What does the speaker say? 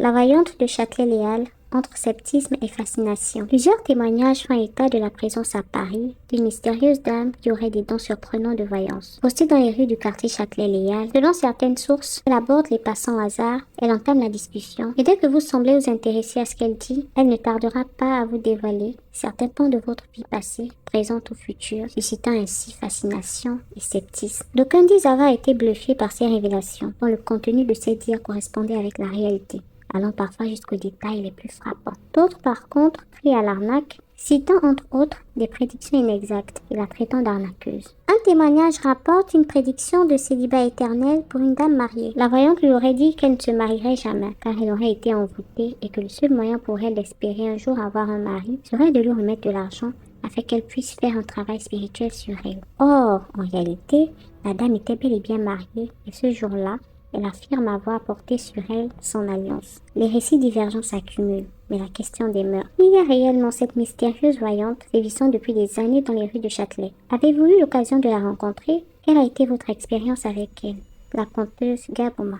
La voyante de Châtelet-Léal, entre sceptisme et fascination. Plusieurs témoignages font état de la présence à Paris d'une mystérieuse dame qui aurait des dons surprenants de voyance. Postée dans les rues du quartier Châtelet-Léal, selon certaines sources, elle aborde les passants au hasard, elle entame la discussion, et dès que vous semblez vous intéresser à ce qu'elle dit, elle ne tardera pas à vous dévoiler certains pans de votre vie passée, présente ou future, suscitant ainsi fascination et sceptisme. D'aucuns disent avoir été bluffés par ces révélations, dont le contenu de ces dires correspondait avec la réalité, allant parfois jusqu'aux détails les plus frappants. D'autres, par contre, crient à l'arnaque, citant entre autres des prédictions inexactes et la traitant d'arnaqueuse. Un témoignage rapporte une prédiction de célibat éternel pour une dame mariée. La voyante lui aurait dit qu'elle ne se marierait jamais, car elle aurait été envoûtée et que le seul moyen pour elle d'espérer un jour avoir un mari serait de lui remettre de l'argent afin qu'elle puisse faire un travail spirituel sur elle. Or, en réalité, la dame était bel et bien mariée et ce jour-là, elle affirme avoir porté sur elle son alliance. Les récits divergents s'accumulent, mais la question demeure. Qui est réellement cette mystérieuse voyante sévissant depuis des années dans les rues de Châtelet? Avez-vous eu l'occasion de la rencontrer? Quelle a été votre expérience avec elle? La conteuse Gabouma.